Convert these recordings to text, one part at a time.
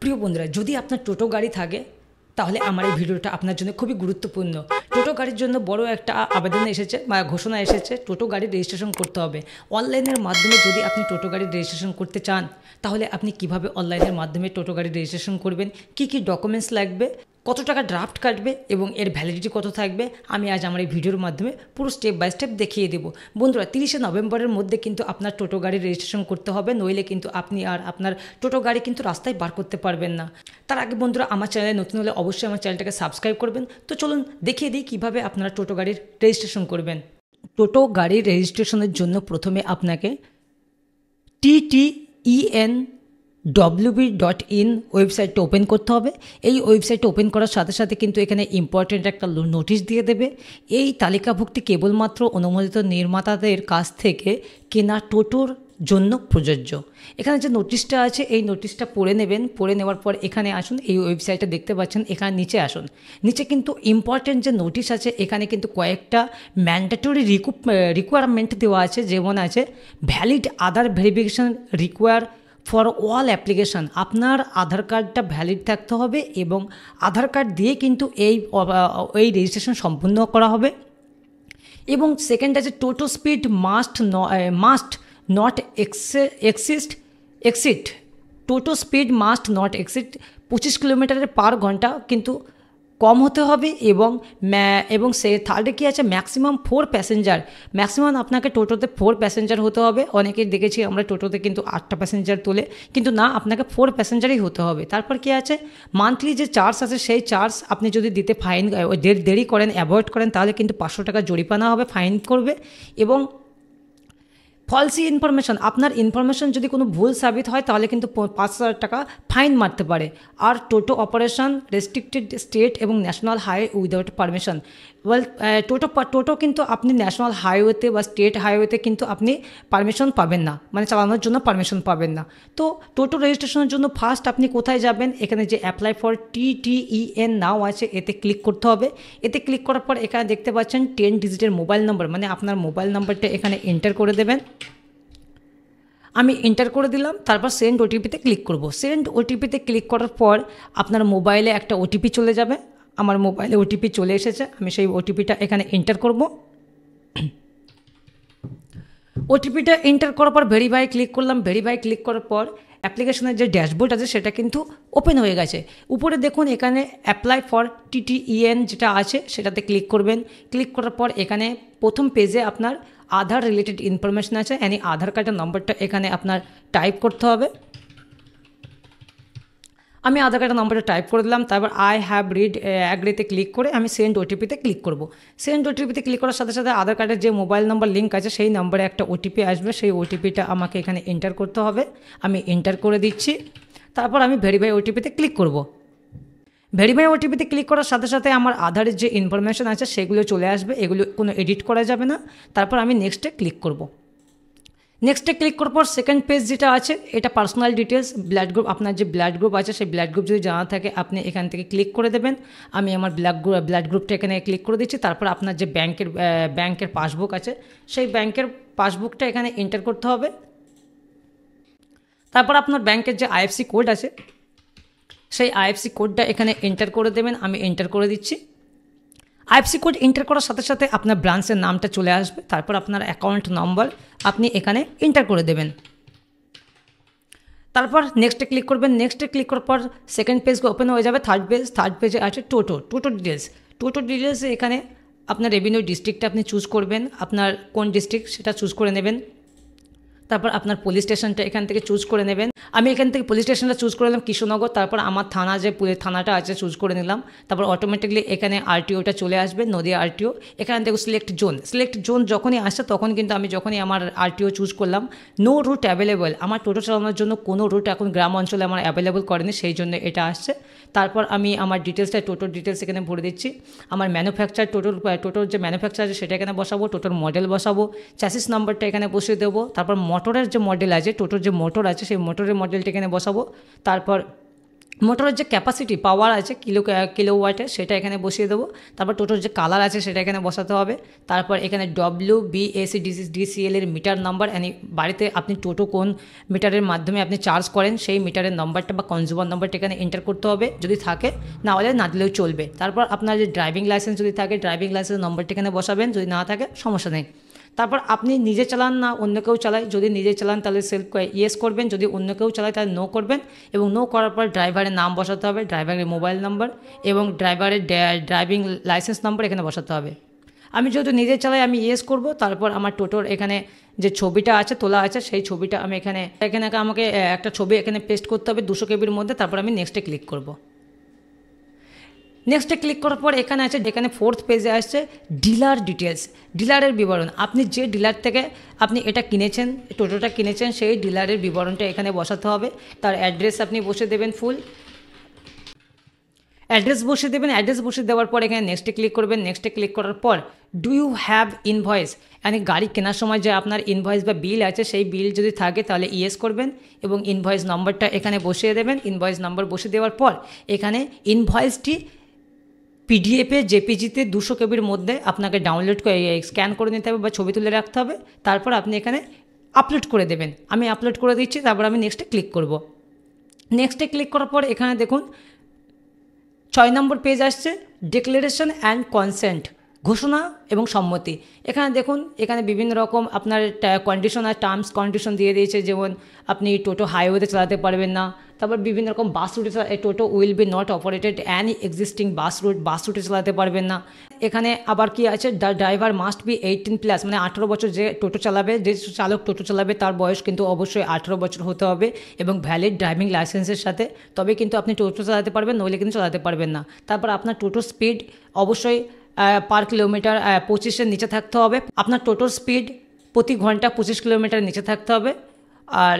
প্রিয় বন্ধুরা, যদি আপনার টোটো গাড়ি থাকে তাহলে আমার এই ভিডিওটা আপনার জন্য খুবই গুরুত্বপূর্ণ। টোটো গাড়ির জন্য বড় একটা আবেদন এসেছে বা ঘোষণা এসেছে, টোটো গাড়ির রেজিস্ট্রেশন করতে হবে। অনলাইনের মাধ্যমে যদি আপনি টোটো গাড়ির রেজিস্ট্রেশন করতে চান তাহলে আপনি কিভাবে অনলাইনের মাধ্যমে টোটো গাড়ির রেজিস্ট্রেশন করবেন, কি কি ডকুমেন্টস লাগবে, কত টাকা ড্রাফট কাটবে এবং এর ভ্যালিডিটি কত থাকবে, আমি আজ আমার এই ভিডিওর মাধ্যমে পুরো স্টেপ বাই স্টেপ দেখিয়ে দেবো। বন্ধুরা, 30শে নভেম্বরের মধ্যে কিন্তু আপনার টোটো গাড়ির রেজিস্ট্রেশন করতে হবে, নইলে কিন্তু আপনি আর আপনার টোটো গাড়ি কিন্তু রাস্তায় বার করতে পারবেন না। তার আগে বন্ধুরা, আমার চ্যানেলে নতুন হলে অবশ্যই আমার চ্যানেলটাকে সাবস্ক্রাইব করবেন। তো চলুন দেখিয়ে দিই কীভাবে আপনারা টোটো গাড়ির রেজিস্ট্রেশন করবেন। টোটো গাড়ির রেজিস্ট্রেশনের জন্য প্রথমে আপনাকে TTENWB.in ওয়েবসাইটটা ওপেন করতে হবে। এই ওয়েবসাইটটা ওপেন করার সাথে সাথে কিন্তু এখানে ইম্পর্টেন্ট একটা নোটিশ দিয়ে দেবে। এই তালিকাভুক্তি কেবলমাত্র অনুমোদিত নির্মাতাদের কাছ থেকে কেনা টোটোর জন্য প্রযোজ্য। এখানে যে নোটিশটা আছে এই নোটিশটা পড়ে নেবেন। পড়ে নেওয়ার পর এখানে আসুন, এই ওয়েবসাইটটা দেখতে পাচ্ছেন, এখানে নিচে আসুন। নিচে কিন্তু ইম্পর্টেন্ট যে নোটিশ আছে এখানে কিন্তু কয়েকটা ম্যান্ডেটরি রিকোয়ারমেন্ট দেওয়া আছে, যেমন আছে valid Aadhaar verification require for all application. আপনার আধার কার্ডটা ভ্যালিড থাকতে হবে এবং আধার কার্ড দিয়ে কিন্তু এই রেজিস্ট্রেশন সম্পূর্ণ করা হবে। এবং সেকেন্ড আছে toto speed must not exceed toto speed must not exceed 25 কিলোমিটারের পার ঘন্টা কিন্তু কম হতে হবে। এবং সে থার্ডে কী আছে, ম্যাক্সিমাম 4 প্যাসেঞ্জার। ম্যাক্সিমাম আপনাকে টোটোতে 4 প্যাসেঞ্জার হতে হবে। অনেকেই দেখেছি আমরা টোটোতে কিন্তু 8টা প্যাসেঞ্জার তোলে, কিন্তু না, আপনাকে 4 প্যাসেঞ্জারই হতে হবে। তারপর কী আছে, মান্থলি যে চার্জ আছে সেই চার্জ আপনি যদি দিতে দেরি করেন, অ্যাভয়েড করেন, তাহলে কিন্তু 500 টাকা জরিমানা হবে, ফাইন করবে। এবং ফলসি ইনফরমেশন, আপনার ইনফরমেশন যদি কোনো ভুল সাবিত হয় তাহলে কিন্তু 5,000 টাকা ফাইন মারতে পারে। আর টোটো অপারেশন রেস্ট্রিক্টেড স্টেট এবং ন্যাশনাল হাইওয়ে উইদাউট পারমিশন। টোটো কিন্তু আপনি ন্যাশনাল হাইওয়েতে বা স্টেট হাইওয়েতে কিন্তু আপনি পারমিশন পাবেন না, মানে চালানোর জন্য পারমিশন পাবেন না। তো টোটো রেজিস্ট্রেশনের জন্য ফার্স্ট আপনি কোথায় যাবেন, এখানে যে অ্যাপ্লাই ফর TTEN নাও আছে এতে ক্লিক করতে হবে। এতে ক্লিক করার পর এখানে দেখতে পাচ্ছেন 10 ডিজিটের মোবাইল নম্বর, মানে আপনার মোবাইল নাম্বারটা এখানে এন্টার করে দেবেন। আমি এন্টার করে দিলাম। তারপর সেন্ড ওটিপিতে ক্লিক করব। সেন্ড ওটিপিতে ক্লিক করার পর আপনার মোবাইলে একটা ওটিপি চলে যাবে। আমার মোবাইলে ওটিপি চলে এসেছে, আমি সেই ওটিপিটা এখানে এন্টার করব। ওটিপিটা এন্টার করার পর ভেরিফাই ক্লিক করলাম। ভেরিফাই ক্লিক করার পর অ্যাপ্লিকেশনের যে ড্যাশবোর্ড আছে সেটা কিন্তু ওপেন হয়ে গেছে। উপরে দেখুন এখানে অ্যাপ্লাই ফর TTEN যেটা আছে সেটাতে ক্লিক করবেন। ক্লিক করার পর এখানে প্রথম পেজে আপনার আধার রিলেটেড ইনফরমেশন আছে, মানে আধার কার্ডের নম্বরটা এখানে আপনার টাইপ করতে হবে। আমি আধার কার্ডের নম্বরটা টাইপ করে দিলাম। তারপর আই হ্যাভ রিড অ্যাগ্রিতে ক্লিক করে আমি সেন্ড ওটিপিতে ক্লিক করব। সেন্ড ওটিপিতে ক্লিক করার সাথে সাথে আধার কার্ডের যে মোবাইল নম্বর লিঙ্ক আছে সেই নম্বরে একটা ওটিপি আসবে, সেই ওটিপিটা আমাকে এখানে এন্টার করতে হবে। আমি এন্টার করে দিচ্ছি। তারপর আমি ভেরিফাই ওটিপিতে ক্লিক করব। ভেরিফাই ওটিপিতে ক্লিক করার সাথে সাথে আমার আধারের যে ইনফরমেশন আছে সেগুলো চলে আসবে, এগুলো কোনো এডিট করা যাবে না। তারপর আমি নেক্সটে ক্লিক করব। নেক্সটে ক্লিক করার পর সেকেন্ড পেজ যেটা আছে এটা পার্সোনাল ডিটেলস, ব্লাড গ্রুপ, আপনার যে ব্লাড গ্রুপ আছে সেই ব্লাড গ্রুপ যদি জানা থাকে আপনি এখান থেকে ক্লিক করে দেবেন। আমি আমার ব্লাড গ্রুপটা এখানে ক্লিক করে দিচ্ছি। তারপর আপনার যে ব্যাংকের পাসবুক আছে সেই ব্যাংকের পাসবুকটা এখানে এন্টার করতে হবে। তারপর আপনার ব্যাংকের যে IFSC কোড আছে সেই IFSC কোডটা এখানে এন্টার করে দেবেন। আমি এন্টার করে দিচ্ছি। IFSC কোড এন্টার করার সাথে সাথে আপনার ব্রাঞ্চের নামটা চলে আসবে। তারপর আপনার অ্যাকাউন্ট নম্বর আপনি এখানে এন্টার করে দেবেন। তারপর নেক্সটে ক্লিক করবেন। নেক্সটে ক্লিক করার পর সেকেন্ড পেজ ওপেন হয়ে যাবে। থার্ড পেজে আছে টোটো ডিটেলস। এখানে আপনার রেভিনিউ ডিস্ট্রিক্টটা আপনি চুজ করবেন, আপনার কোন ডিস্ট্রিক্ট সেটা চুজ করে নেবেন। তারপর আপনার পুলিশ স্টেশনটা এখান থেকে চুজ করে নেবেন। আমি এখান থেকে পুলিশ স্টেশনটা চুজ করে নিলাম কৃষ্ণনগর। তারপর আমার থানাটা আছে চুজ করে নিলাম। তারপর অটোমেটিকলি এখানে RTOটা চলে আসবে, নদিয়া RTO। এখান থেকে সিলেক্ট জোন যখনই আসছে তখন কিন্তু আমি যখনই আমার RTO চুজ করলাম, নো রুট অ্যাভেলেবল, আমার টোটো চালানোর জন্য কোনো রুট এখন গ্রাম অঞ্চলে আমার অ্যাভেলেবল করেনি, সেই জন্য এটা আসছে। তারপর আমি আমার টোটোর ডিটেলস এখানে ভরে দিচ্ছি। আমার ম্যানুফ্যাকচার টোটোর যে ম্যানুফ্যাকচার আছে সেটা এখানে বসাবো, টোটোর মডেল বসাবো, চ্যাসিস নাম্বারটা এখানে বসিয়ে দেবো। তারপর মোটরের যে মডেল আছে, টোটোর যে মোটর আছে সেই মোটরের মডেলটা এখানে বসাবো। তারপর মোটরের যে ক্যাপাসিটি পাওয়ার আছে কিলোওয়াটের সেটা এখানে বসিয়ে দেবো। তারপর টোটোর যে কালার আছে সেটা এখানে বসাতে হবে। তারপর এখানে WBAC/DCL এর মিটার নাম্বার, বাড়িতে আপনি টোটো কোন মিটারের মাধ্যমে আপনি চার্জ করেন সেই মিটারের নাম্বারটা বা কনজিউমার নাম্বারটা এখানে এন্টার করতে হবে যদি থাকে, না হলে না দিলেও চলবে। তারপর আপনার যে ড্রাইভিং লাইসেন্স যদি থাকে ড্রাইভিং লাইসেন্সের নম্বরটা এখানে বসাবেন, যদি না থাকে সমস্যা নেই। তারপর আপনি নিজে চালান না অন্য কেউ চালায়, যদি নিজে চালান তাহলে সেলফ ইয়েস করবেন, যদি অন্য কেউ চালায় তাহলে নো করবেন। এবং নো করার পর ড্রাইভারের নাম বসাতে হবে, ড্রাইভারের মোবাইল নাম্বার এবং ড্রাইভারের ড্রাইভিং লাইসেন্স নাম্বার এখানে বসাতে হবে। আমি যেহেতু নিজে চালাই আমি ইয়েস করব। তারপর আমার টোটোর এখানে যে ছবিটা আছে তোলা আছে সেই ছবিটা আমি এখানে আমাকে একটা ছবি এখানে পেস্ট করতে হবে 200 কেবির মধ্যে। তারপর আমি নেক্সটে ক্লিক করব। নেক্সটে ক্লিক করার পর এখানে আছে, যেখানে 4th পেজে আসছে ডিলার ডিটেলস, ডিলারের বিবরণ। আপনি যে ডিলার থেকে আপনি এটা কিনেছেন, টোটোটা কিনেছেন, সেই ডিলারের বিবরণটা এখানে বসাতে হবে। তার অ্যাড্রেস আপনি বসে দেবেন, ফুল অ্যাড্রেস বসে দেবেন। অ্যাড্রেস বসে দেওয়ার পর এখানে নেক্সটে ক্লিক করবেন। নেক্সটে ক্লিক করার পর ডু ইউ হ্যাভ ইনভয়েস, গাড়ি কেনার সময় যে আপনার ইনভয়েস বা বিল আছে সেই বিল যদি থাকে তাহলে ইয়েস করবেন এবং ইনভয়েস নম্বরটা এখানে বসিয়ে দেবেন। ইনভয়েস নম্বর বসে দেওয়ার পর এখানে ইনভয়েসটি পিডিএফে জেপিজিতে 200 কেবির মধ্যে আপনাকে ডাউনলোড করে স্ক্যান করে নিতে হবে বা ছবি তুলে রাখতে হবে। তারপর আপনি এখানে আপলোড করে দেবেন। আমি আপলোড করে দিচ্ছি। তারপর আমি নেক্সটে ক্লিক করব। নেক্সটে ক্লিক করার পর এখানে দেখুন 6 নম্বর পেজ আসছে ডিক্লারেশন অ্যান্ড কনসেন্ট, ঘোষণা এবং সম্মতি। এখানে দেখুন এখানে বিভিন্ন রকম আপনার কন্ডিশন আর টার্মস কন্ডিশন দিয়ে দিয়েছে, যেমন আপনি টোটো হাইওয়েতে চালাতে পারবেন না। তারপর বিভিন্ন রকম বাস রুটে toto will be not operated any existing bus রুটে চালাতে পারবেন না। এখানে আবার কি আছে, দ্য ড্রাইভার মাস্ট বি 18+, 18 বছর যে টোটো চালাবে, যে চালক টোটো চালাবে তার বয়স কিন্তু অবশ্যই 18 বছর হতে হবে এবং ভ্যালিড ড্রাইভিং লাইসেন্সের সাথে, তবে কিন্তু আপনি টোটো চালাতে পারবেন, নইলে কিন্তু চালাতে পারবেন না। তারপর আপনার টোটোর স্পিড অবশ্যই পার কিলোমিটার 25-এর নিচে থাকতে হবে। আপনার টোটোর স্পিড প্রতি ঘন্টা 25 কিলোমিটার নিচে থাকতে হবে। আর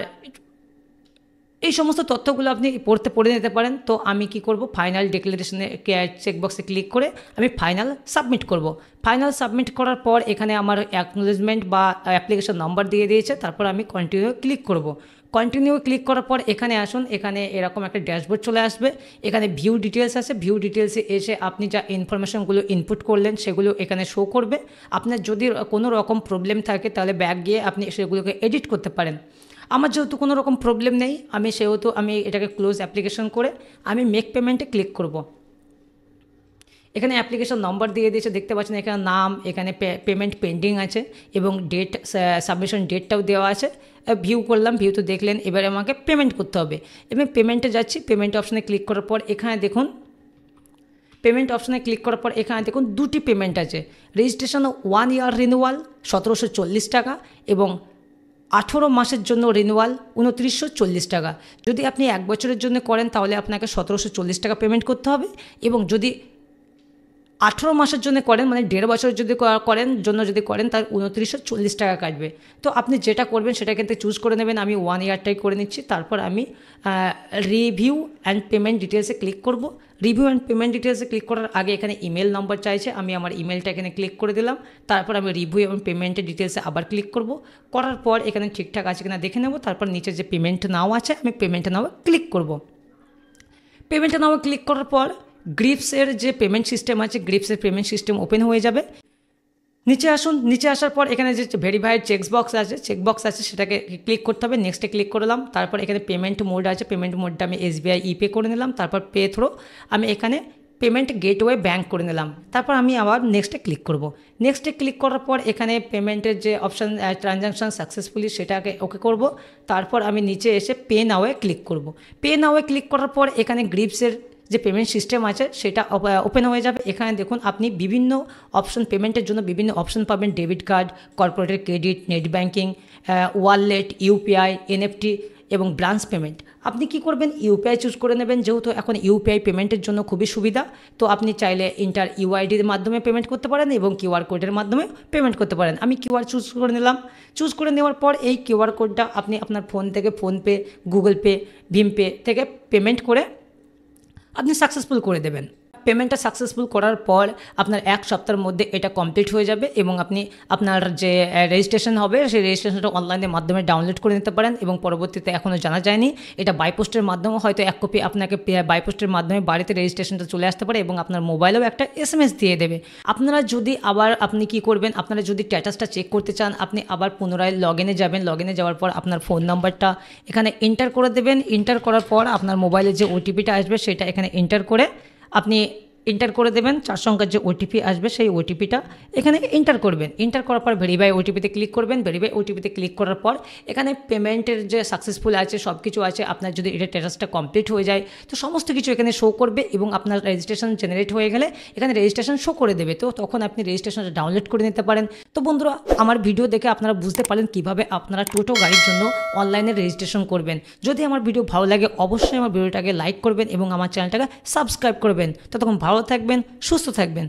এই সমস্ত তথ্যগুলো আপনি পড়ে নিতে পারেন। তো আমি কি করব, ফাইনাল ডিক্লারেশনে চেকবক্সে ক্লিক করে আমি ফাইনাল সাবমিট করব। ফাইনাল সাবমিট করার পর এখানে আমার অ্যাকনোলেজমেন্ট বা অ্যাপ্লিকেশন নাম্বার দিয়ে দিয়েছে। তারপর আমি কন্টিনিউ ক্লিক করব। কন্টিনিউ ক্লিক করার পর এখানে আসুন, এখানে এরকম একটা ড্যাশবোর্ড চলে আসবে। এখানে ভিউ ডিটেলস আছে, ভিউ ডিটেলসে এসে আপনি যা ইনফরমেশনগুলো ইনপুট করলেন সেগুলো এখানে শো করবে। আপনার যদি কোনো রকম প্রবলেম থাকে তাহলে ব্যাক গিয়ে আপনি সেগুলোকে এডিট করতে পারেন। আমার যেহেতু কোনো রকম প্রবলেম নেই, সেহেতু আমি এটাকে ক্লোজ অ্যাপ্লিকেশন করে আমি মেক পেমেন্টে ক্লিক করব। এখানে অ্যাপ্লিকেশন নম্বর দিয়ে দিয়েছে, দেখতে পাচ্ছেন এখানে নাম, এখানে পেমেন্ট পেন্ডিং আছে এবং ডেট, সাবমিশন ডেটটাও দেওয়া আছে। ভিউ করলাম, ভিউ তো দেখলেন। এবারে আমাকে পেমেন্ট করতে হবে। এবং পেমেন্টে যাচ্ছি। পেমেন্ট অপশানে ক্লিক করার পর এখানে দেখুন, পেমেন্ট অপশানে ক্লিক করার পর এখানে দেখুন দুটি পেমেন্ট আছে। রেজিস্ট্রেশন 1 ইয়ার রিনিউয়াল 1740 টাকা এবং 18 মাসের জন্য রিনিউয়াল 2940 টাকা। যদি আপনি 1 বছরের জন্য করেন তাহলে আপনাকে 1740 টাকা পেমেন্ট করতে হবে এবং যদি 18 মাসের জন্য করেন, মানে 1.5 বছরের যদি করেন তার 2940 টাকা কাটবে। তো আপনি যেটা করবেন সেটা কিন্তু চুজ করে নেবেন। আমি 1 ইয়ারটাই করে নিচ্ছি। তারপর আমি রিভিউ অ্যান্ড পেমেন্ট ডিটেলসে ক্লিক করব। রিভিউ অ্যান্ড পেমেন্ট ডিটেলসে ক্লিক করার আগে এখানে ইমেল নম্বর চাইছে, আমি আমার ইমেলটা এখানে ক্লিক করে দিলাম। তারপর আমি রিভিউ এবং পেমেন্টের ডিটেলসে আবার ক্লিক করব। করার পর এখানে ঠিকঠাক আছে কিনা দেখে নেব। তারপর নিচে যে পেমেন্ট নাও আছে আমি পেমেন্ট নাও ক্লিক করব। পেমেন্ট নাও ক্লিক করার পর গ্রিপসের যে পেমেন্ট সিস্টেম আছে, গ্রিপসের পেমেন্ট সিস্টেম ওপেন হয়ে যাবে। নিচে আসুন। নিচে আসার পর এখানে যে ভেরিফাইড চেকবক্স আছে সেটাকে ক্লিক করতে হবে। নেক্সটে ক্লিক করলাম। তারপর এখানে পেমেন্ট মোড আছে, পেমেন্ট মোডটা আমি SBI ইপে করে নিলাম। তারপর পে থ্রো আমি এখানে পেমেন্ট গেটওয়ে ব্যাঙ্ক করে নিলাম। তারপর আমি আবার নেক্সটে ক্লিক করব। নেক্সটে ক্লিক করার পর এখানে পেমেন্টের যে অপশান ট্রানজ্যাকশান সাকসেসফুলি সেটাকে ওকে করব। তারপর আমি নিচে এসে পে নাওয়ে ক্লিক করব। পে নাওয়ে ক্লিক করার পর এখানে গ্রিপসের যে পেমেন্ট সিস্টেম আছে সেটা ওপেন হয়ে যাবে। এখানে দেখুন আপনি বিভিন্ন অপশন, পেমেন্টের জন্য বিভিন্ন অপশন পাবেন, debit card, corporate credit, net banking, wallet, UPI, NFT এবং ব্রাঞ্চ পেমেন্ট। আপনি কি করবেন, UPI চুজ করে নেবেন, যেহেতু এখন UPI পেমেন্টের জন্য খুবই সুবিধা। তো আপনি চাইলে ইন্টার UIDর মাধ্যমে পেমেন্ট করতে পারেন এবং QR কোডের মাধ্যমে পেমেন্ট করতে পারেন। আমি QR চুজ করে নিলাম। চুজ করে নেওয়ার পর এই QR কোডটা আপনি আপনার ফোন থেকে, ফোনপে, গুগল পে, ভীম পে থেকে পেমেন্ট করে আপনি সাকসেসফুল করে দেবেন। পেমেন্টটা সাকসেসফুল করার পর আপনার 1 সপ্তাহের মধ্যে এটা কমপ্লিট হয়ে যাবে এবং আপনি আপনার যে রেজিস্ট্রেশন হবে সেই রেজিস্ট্রেশনটা অনলাইনের মাধ্যমে ডাউনলোড করে নিতে পারেন এবং পরবর্তীতে এখনও জানা যায়নি এটা বাই পোস্টের মাধ্যমে হয়তো 1 কপি আপনাকে বাই পোস্টের মাধ্যমে বাড়িতে রেজিস্ট্রেশনটা চলে আসতে পারে এবং আপনার মোবাইলেও একটা SMS দিয়ে দেবে। আপনারা যদি আবার আপনি কি করবেন, আপনারা যদি স্ট্যাটাসটা চেক করতে চান আপনি আবার পুনরায় লগ ইনে যাবেন। লগ ইনে যাওয়ার পর আপনার ফোন নাম্বারটা এখানে এন্টার করে দেবেন। এন্টার করার পর আপনার মোবাইলে যে ওটিপিটা আসবে সেটা এখানে এন্টার করে আপনি এন্টার করে দেবেন। 4 সংখ্যার যে ওটিপি আসবে সেই ওটিপিটা এখানে এন্টার করবেন। এন্টার করার পর ভেরিফাই ওটিপিতে ক্লিক করবেন। ভেরিফাই ওটিপিতে ক্লিক করার পর এখানে পেমেন্টের যে সাকসেসফুল আছে সব কিছু আছে। আপনার যদি এটা স্ট্যাটাসটা কমপ্লিট হয়ে যায় তো সমস্ত কিছু এখানে শো করবে এবং আপনার রেজিস্ট্রেশন জেনারেট হয়ে গেলে এখানে রেজিস্ট্রেশন শো করে দেবে। তো তখন আপনি রেজিস্ট্রেশনটা ডাউনলোড করে নিতে পারেন। তো বন্ধুরা, আমার ভিডিও দেখে আপনারা বুঝতে পারেন কীভাবে আপনারা টোটো গাড়ির জন্য অনলাইনে রেজিস্ট্রেশন করবেন। যদি আমার ভিডিও ভালো লাগে অবশ্যই আমার ভিডিওটাকে লাইক করবেন এবং আমার চ্যানেলটাকে সাবস্ক্রাইব করবেন। ততক্ষণ ভালো থাকবেন, সুস্থ থাকবেন।